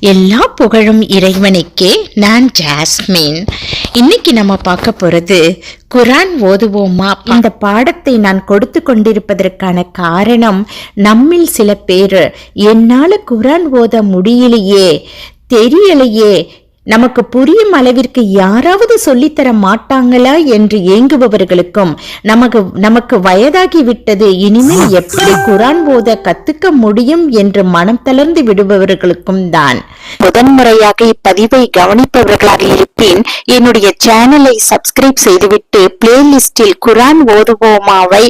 எல்லா புகழும் இறைவனுக்கே. நான் ஜாஸ்மின். இன்னைக்கு நம்ம பார்க்க போறது குரான் ஓதுவோமா. இந்த பாடத்தை நான் கொடுத்து கொண்டிருப்பதற்கான காரணம், நம்மில் சில பேர் என்னால குரான் ஓத முடியலையே, தெரியலையே, நமக்கு புரியும் அளவிற்கு யாராவது சொல்லித்தர மாட்டாங்களா என்று ஏங்குபவர்களுக்கும், நமக்கு வயதாகி விட்டது, இனிமேல் எப்படி குரான் ஓத கத்துக்க முடியும் என்று மனம் தளர்ந்து விடுபவர்களுக்கும் தான். முதன்முறையாக இப்பதிவை கவனிப்பவர்களாக இருப்பேன், என்னுடைய சேனலை சப்ஸ்கிரைப் செய்துவிட்டு பிளேலிஸ்டில் குரான் ஓதுவோமாவை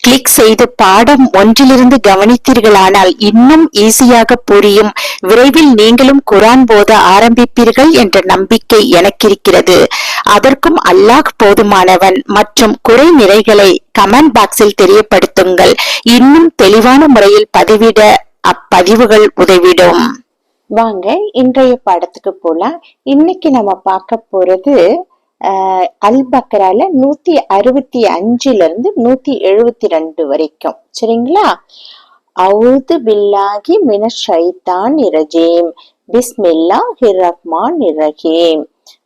கிளிக் செய்து பாடம் 1 கவனித்தீர்களானால் இன்னும் ஈஸியாக புரியும். விரைவில் நீங்களும் குரான் ஓத ஆரம்பிப்பீர்கள் என்ற நம்பிக்கை எனக்கு இருக்கிறது. அதற்கும் அல்லாஹ் போதுமானவன். மற்றும் குறை நிறைகளை கமெண்ட் பாக்ஸில் தெரியப்படுத்துங்கள். இன்னும் தெளிவான முறையில் பதிவிட அப்பதிவுகள் உதவிடும். வாங்க இன்றைய பாடத்துக்கு போலாம். இன்னைக்கு நம்ம பார்க்க போறது அல் பக்ரால 165 172 வரைக்கும். சரிங்களா? அவுது பில்லாஹி மினஷ் ஷைத்தானிர் ரஜீம். பிஸ்மில்லாஹிர் ரஹ்மானிர் ரஹீம்.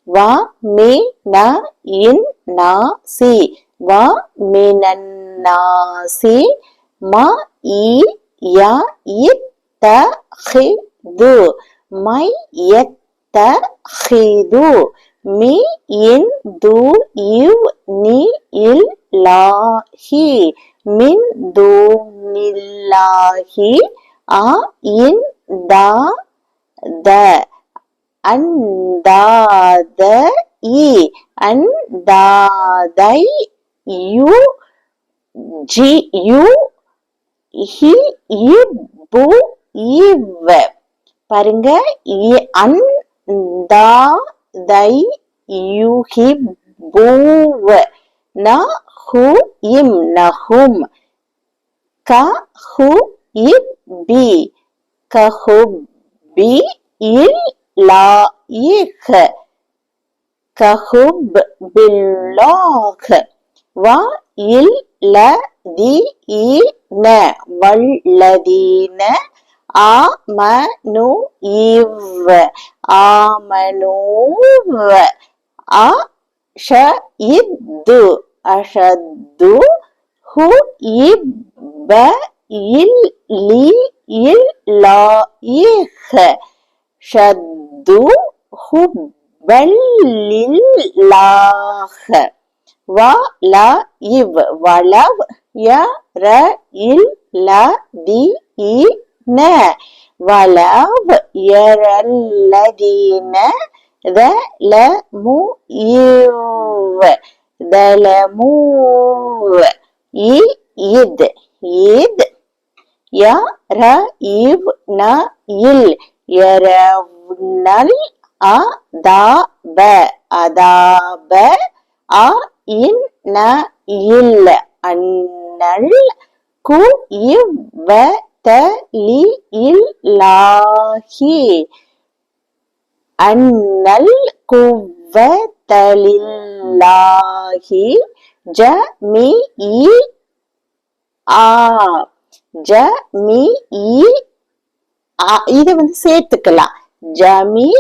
வா மினன் நாசி வா மினன் நாசி மா யத்தஹிது மை யத்தஹிது மின் தூனில்லாஹி மின் தூனில்லாஹி அந்தாதை பாருங்க, அந்தாதை யுஹிப்பூவ நஹும் நஹும் கஹுப்பி கஹுப்பி இல்லாஹ் கஹுப்பில்லாஹ் வ இல்லதீன வல்லதீன ஆமனு ஆமனூவ அஷஇத்து அஷத்து ஹுயிப்ப இல்லாஹ் ஷத்து ஹுப்பல்லில்லாஹ் வலஇவ் வலவ் யரஇல்லதீன வலவ் யரல்லதீன தலமூவ இத் யரஇவ்னஇல் யரவ்னல் அதாப அதாப அஇன்னஇல் அன்னல் குய்வதலில்லாஹி அன்னல் குவ்வதலில்லாஹி ஜமீஇ இத சேர்த்துக்கலாம். ஜமீ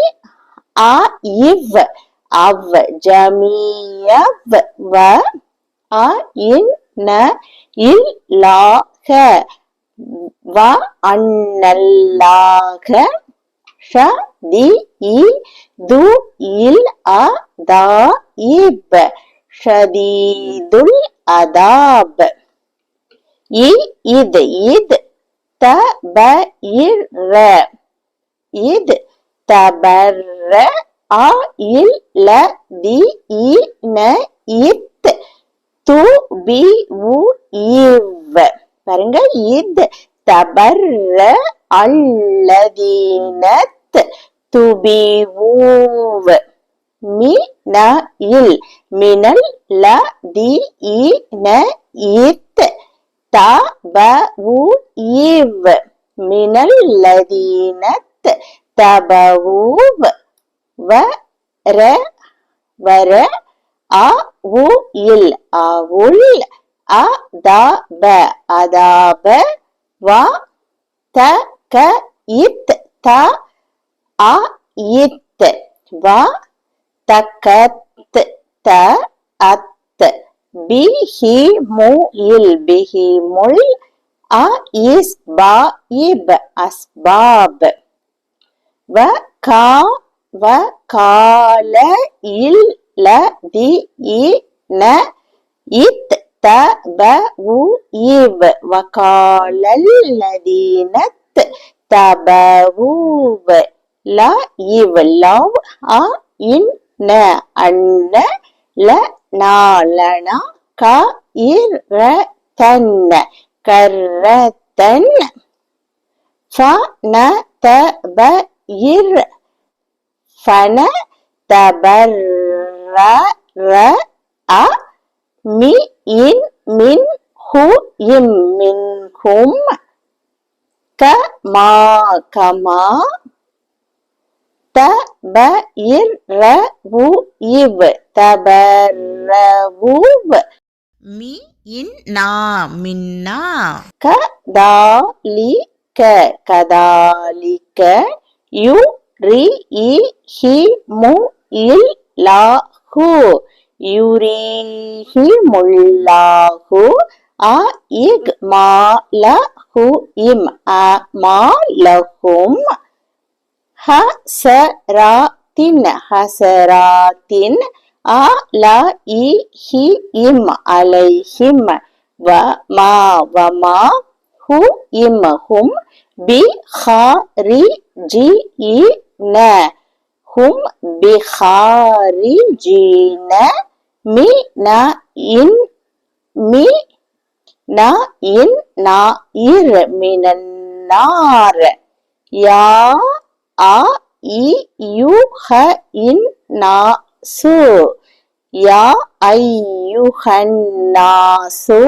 இவ் அவ் ஜமீயவ் வ இன்ன இல்லாஹ வ அன்னல்லாஹ ஷதீது இல் அதாயிப் ஷதீதுல் அதாப் இத் தபஇர இத் தபர்ர அஇல்லதீன இத் துபிஉஇவ் பாருங்க, இத் தபர்ர அல்லதீனத் துபிஉவ் மினல் மினல் லதீன இத் தபஉஇவ் மினல் லதீனத் தபஉவ் வர வர அவுஇல் அவுல் அதாப அதாப வ தக இத் த அ இத் வ தகத் த அத் பி ஹி மு இல் பிஹி முல் அ இஸ் பா இப் அஸ்பாப் வ கா வ கால இல் ல தி இ ந இத் த ப உ இவ் வகாலல் லதீனத் தபவுவ் ல இவ் லவ் அ இன் ந அன்ன ல நாலனா க இர் ர தன் கர்ரதன் ஃப ந த ப இர் ஃபன தபர்ர ர அ மி இன் மின் ஹு இம் மின்ஹும் க மா கமா த ப இர் ர உ இவ் தபர்ரவுவ் மி இன் நா மின்னா க தா லி க கதாலிக யு ரி இ ஹி மு இல் லா ஹு யுரீஹி முல்லாஹு அ இக் மா ல ஹு இம் அ மா லஹும் ஹ ச ரா தின் ஹசராத்தின் அ ல இ ஹி இம் அலைஹிம் வ மா வமா ஹு இம் ஹும் பி ஹா ரி ஜி இ ந ஹும் பிஹாரிஜீன மி ந இன் மி ந இன் நா இர் மினன்னார் யா அ இ யு ஹ இன் நா சு யா ஐயுஹன் நாசு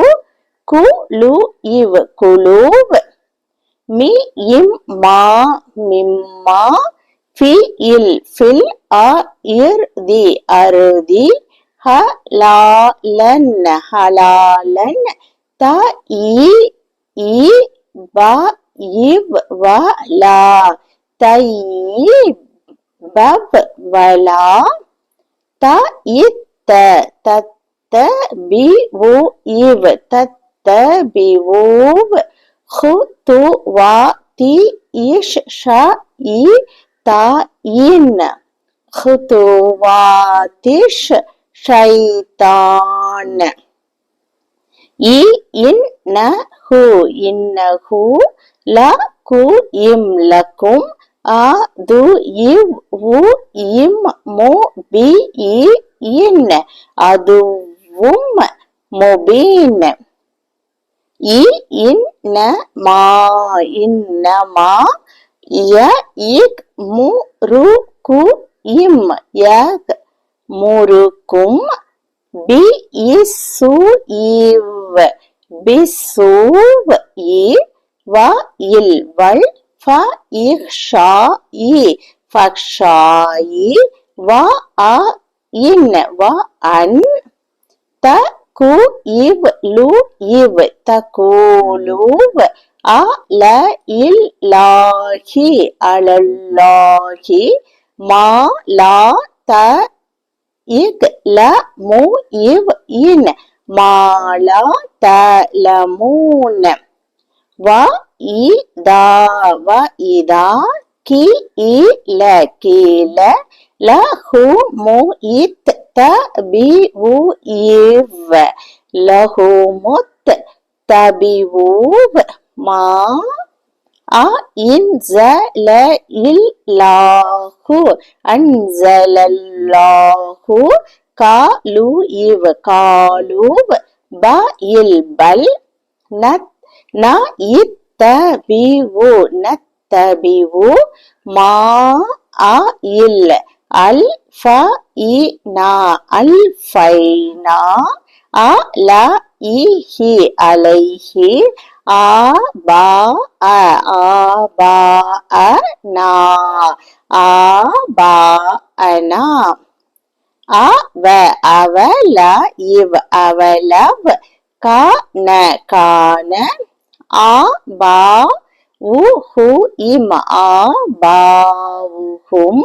குலு இவ் குலூவ் மி இம் மா மிம்மா ஃபி இல் ஃபில் அ இர் தி அருதி ஹ லாலன் ஹலாலன் த இ இ ப இவ் வ லா தையிபவ் வலா த இத்த தத்த பி உ இவ் தத்த பி ஊவ் ஹு து வா தி இஷ் ஷ இ தா இன் ஹுதுவாதிஷ் ஷைத்தான் இ இன் ந ஹு இன்னஹு ல கு இம் லக்கும் அ து இவ் உ இம் மு பி இ இன் அதுவும் முபீன் இ இன் ந மா இன்னமா ய இக் மு ரு கு இம் யக் முருக்கும் பி இசு இவ் பிசூவ் இ வ இல் வல் ஃப இஹ்ஷா இ ஃபக்ஷாயி வ அ இன் வ அன் த கு இவ் லு இவ் தகூலுவ் அ ல இல் லாஹி அலல்லாஹி மா லா த இக் ல மு இவ் இன் மா லா தலமூன் வ இ தா வ இதா கி இ ல கீல ல ஹு மு இத் த பி உ இவ் லஹுமுத் தபிவூவ் மா அ இன்ஸல இல்லாஹு அன்ஸலல்லாஹு காலு இவ் காலூவ் ப இல் பல் ந இத்தபிவு நத்தபிவு மா அ இல் அல் ஃப இ நா அல் ஃபைனா அ ல இ ஹி அலைஹி ஆ பா அ ஆபா அ நா ஆபா அனா அ வ அவல இவ் அவலவ் கா ந கான ஆ பா உ ஹு இம் ஆ பா ஹும்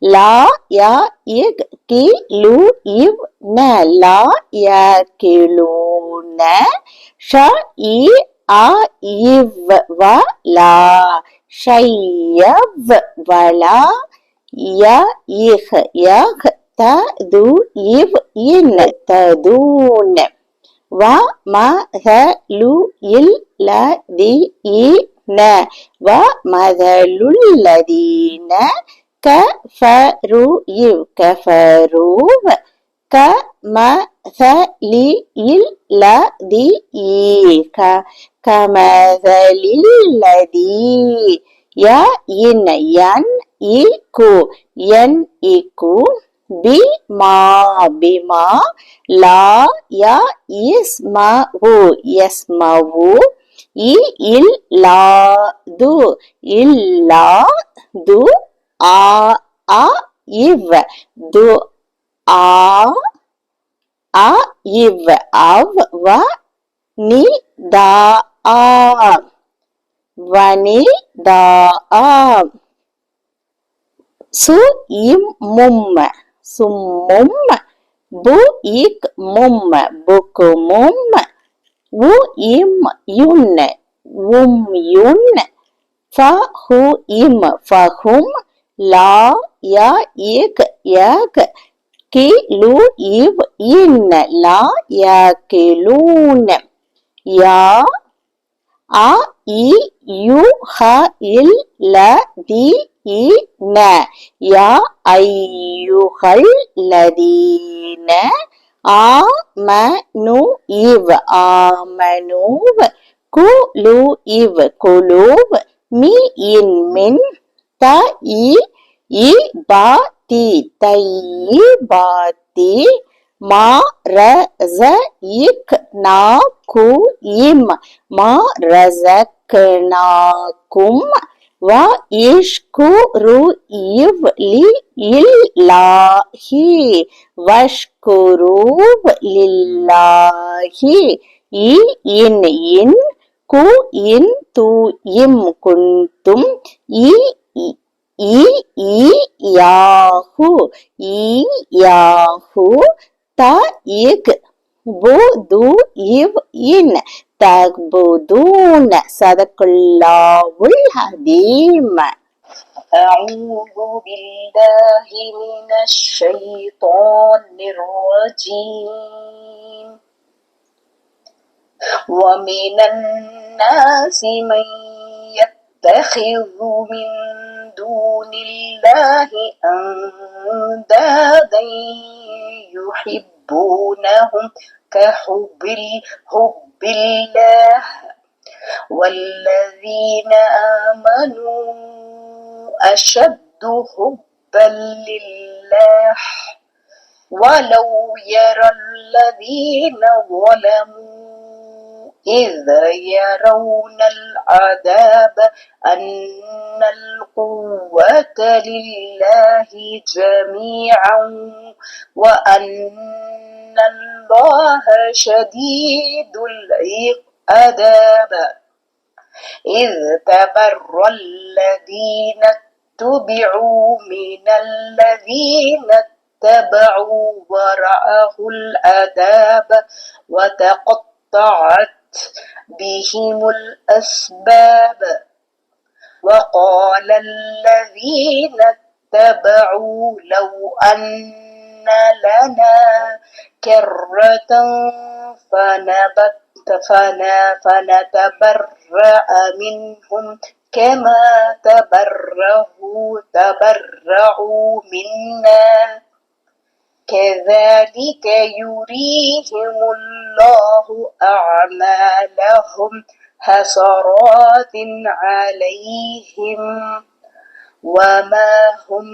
லா யகிலு இவ் ந லா யகிலூன ஷ இ அ இவ் வ லா ஷையவ் வலா ய இஹ் யஹ் த து இவ் இன் ததூன் வ ம த லு இல் ல தி இ ந வ மதலுல்லதீன கஃபரு இவ் கஃபரூவ் க ம த லி இல் ல தி ஈ கமதலில்லதீ ய இன் யன் இ கு என் இ கு பிமா பிமா லா ய இஸ்மவு யஸ்மவு இ இல் லா து இல்லா து ஆ அ இவ் து ஆ அ இவ் அவ் வ நி தா ஆ வனி தா ஆ சு இம் மும் சும்மும் பு இக் மும் புக்குமும் உ இம் யுன் உம் யுன் ஃபஹு இம் ஃபஹும் லா ய இக் யக் கிலு இவ் இன் லா யகிலூன் யா அ இ யு ஹ இல் ல தி இ ந யா ஐயுஹல் லதீன ஆமனு இவ் ஆமனூவ் குலு இவ் குலூவ் மி இன் மின் த இ இ பா தி தையிபாத்தி மா ர ஸ இக் நா கு இம் மா ரஸக்னாக்கும் வ இஷ்குரு இவ் லி இல்லாஹி வஷ்குரூவ் லில்லாஹி இ இன் இன் கு இன் து இம் குன்தும் இ யாஹு ஈயாஹு த இக் புது இவ் இன் தக்புதூன் சதகுல்லாஹுல் ஹதீம். أعوذ بالله من الشيطان الرجيم ومن الناس من يتخذ من دون الله أندادا يحبونهم كحب الله والذين آمنوا أشد حبا لله ولو يرى الذين ظلموا إذ يرون العذاب أن القوة لله جميعا وأن الله شديد العقاب إذ تبرأ الذين اتبعوا من الذين اتبعوا ورأوا العذاب وتقطعت بهم الأسباب وقال الذين اتبعوا لو أن لنا كرة فنتبرأ منهم كما تبرأوا منا كذلك يريهم الله أعمالهم حسرات عليهم وما هم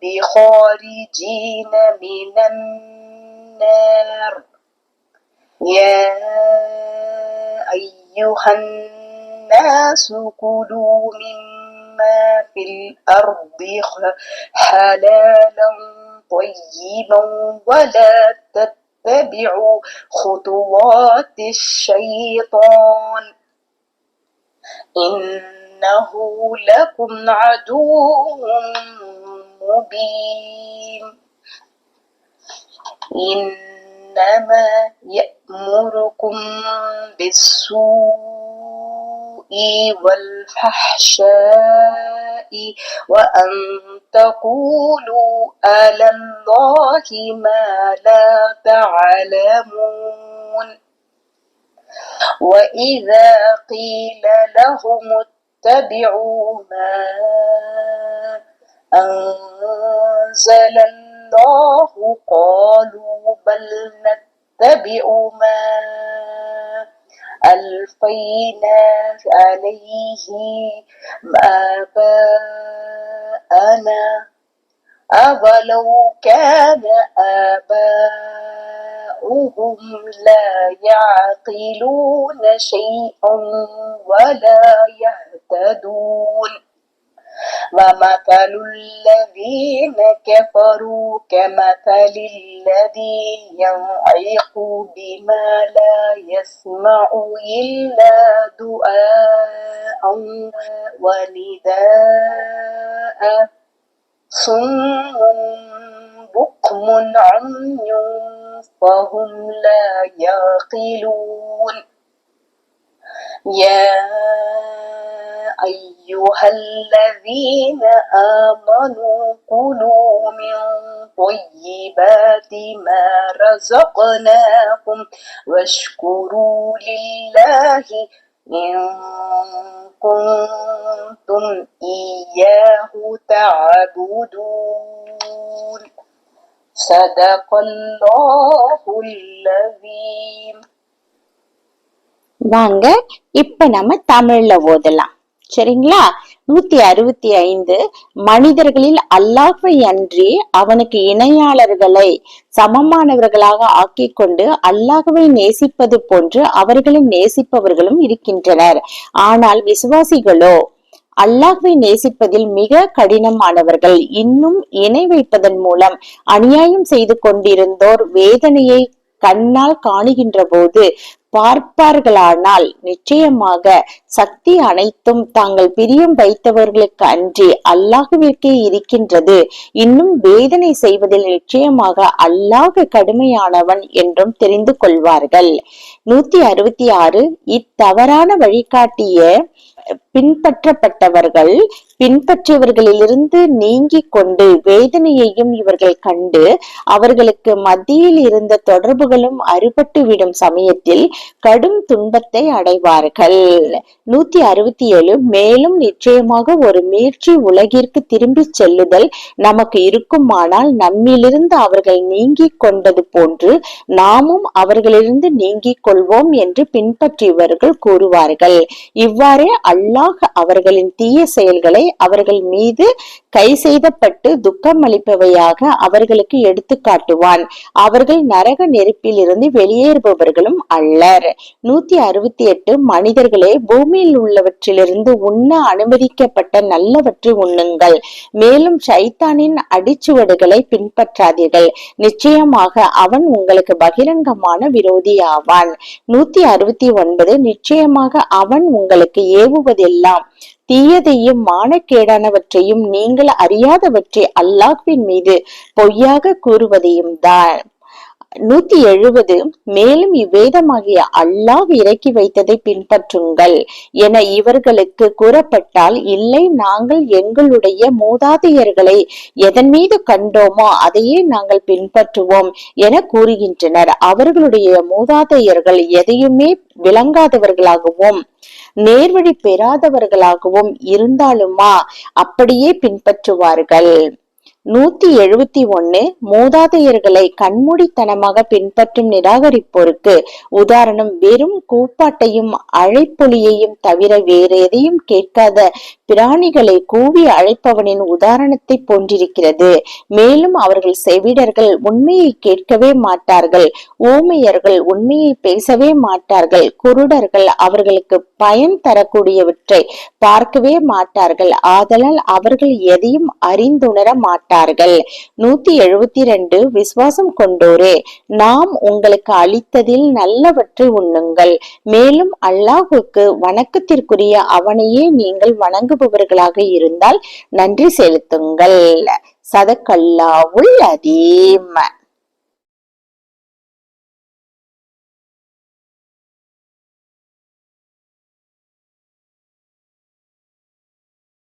بخارجين من النار يا أيها الناس كلوا مما في الأرض حلالا طيبا ولا تتبعوا خطوات الشيطان إنه لكم عدو مبين إنما يأمركم بالسوء والفحشاء وأن تقولوا على الله ما لا تعلمون وإذا قيل لهم اتبعوا ما أنزل الله قالوا بل نتبع ما ألفينا عليه آباءنا أولو كان آباؤهم لا يعقلون شيئا ولا يهتدون ومثل الذين كفروا كمثل الذي ينعق بما لا يسمع إلا دعاء ونداء صم بكم عمي فهم لا يعقلون يا أيها الذين آمنوا كلوا من طيبات ما رزقناكم واشكروا لله إن كنتم إياه تعبدون صدق الله العظيم. வாங்க இப்ப நம்ம தமிழ்ல ஓதலாம். சரிங்களா? 165 மனிதர்களில் அல்லாஹ்வை அன்றி அவனுக்கு இணையாளர்களை சமமானவர்களாக ஆக்கிக் கொண்டு அல்லாஹ்வை நேசிப்பது போன்று அவர்களை நேசிப்பவர்களும் இருக்கின்றனர். ஆனால் விசுவாசிகளோ அல்லாஹ்வை நேசிப்பதில் மிக கடினமானவர்கள். இன்னும் இணை வைப்பதன் மூலம் அநியாயம் செய்து கொண்டிருந்தோர் வேதனையை கண்ணால் காணுகின்ற போது பார்ப்பார்களானால் நிச்சயமாக சக்தி அனைத்தும் தாங்கள் பிரியம் வைத்தவர்களுக்கு அன்றி அல்லாஹ்விற்கே இருக்கின்றது. இன்னும் வேதனை செய்வதில் நிச்சயமாக அல்லாஹ் கடுமையானவன் என்றும் தெரிந்து கொள்வார்கள். 166 இத்தவறான வழிகாட்டிய பின்பற்றப்பட்டவர்கள் பின்பற்றியவர்களிலிருந்து நீங்கிக் கொண்டு வேதனையையும் இவர்கள் கண்டு அவர்களுக்கு மத்தியில் இருந்த தொடர்புகளும் அறுபட்டு விடும் சமயத்தில் கடும் துன்பத்தை அடைவார்கள். 167 மேலும் நிச்சயமாக ஒரு மீட்சி உலகிற்கு திரும்பி செல்லுதல் நமக்கு இருக்குமானால் நம்மிலிருந்து அவர்கள் நீங்கிக் கொண்டது போன்று நாமும் அவர்களிலிருந்து நீங்கிக் கொள்வோம் என்று பின்பற்றியவர்கள் கூறுவார்கள். இவ்வாறே அல்லாஹ் அவர்களின் தீய செயல்களை அவர்கள் மீது கை செய்தப்பட்டு துக்கம் அளிப்பவையாக அவர்களுக்கு எடுத்து காட்டுவான். அவர்கள் நரக நெருப்பில் இருந்து வெளியேறுபவர்களும் அல்லர். 168 மனிதர்களே, பூமியில் உள்ளவற்றிலிருந்து உண்ண அனுமதிக்கப்பட்ட நல்லவற்றை உண்ணுங்கள். மேலும் ஷைத்தானின் அடிச்சுவடுகளை பின்பற்றாதீர்கள். நிச்சயமாக அவன் உங்களுக்கு பகிரங்கமான விரோதியாவான். 169 நிச்சயமாக அவன் உங்களுக்கு ஏவுவதெல்லாம் தீயதையும் மானக்கேடானவற்றையும் நீங்கள் அறியாதவற்றை அல்லாஹ்வின் மீது பொய்யாக கூறுவதையும் தான். 170 மேலும் இவ்வேதமாகிய அல்லாஹ் இறக்கி வைத்ததை பின்பற்றுங்கள் என இவர்களுக்கு கூறப்பட்டால், இல்லை, நாங்கள் எங்களுடைய மூதாதையர்களை எதன் மீது கண்டோமோ அதையே நாங்கள் பின்பற்றுவோம் என கூறுகின்றனர். அவர்களுடைய மூதாதையர்கள் எதையுமே விளங்காதவர்களாகவும் நேர்வழி பெறாதவர்களாகவும் இருந்தாலுமா அப்படியே பின்பற்றுவார்கள். 171 மூதாதையர்களை கண்மூடித்தனமாக பின்பற்றும் நிராகரிப்போருக்கு உதாரணம் வெறும் கூப்பாட்டையும் அழைப்பொலியையும் தவிர வேறு எதையும் கேட்காத பிராணிகளை கூவி அழைப்பவனின் உதாரணத்தை போன்றிருக்கிறது. மேலும் அவர்கள் செவிடர்கள் உண்மையை கேட்கவே மாட்டார்கள், ஊமையர்கள் உண்மையை பேசவே மாட்டார்கள், குருடர்கள் அவர்களுக்கு பயன் தரக்கூடியவற்றை பார்க்கவே மாட்டார்கள். ஆதலால் அவர்கள் எதையும் அறிந்துணர மாட்டார்கள். மாட்டார்கள். 172 விசுவாசம் கொண்டோரே, நாம் உங்களுக்கு அளித்ததில் நல்லவற்றை உண்ணுங்கள். மேலும் அல்லாஹுக்கு வணக்கத்திற்குரிய அவனையே நீங்கள் வணங்குபவர்களாக இருந்தால் நன்றி செலுத்துங்கள். சதக்கல்லாஹுல் அதீம்.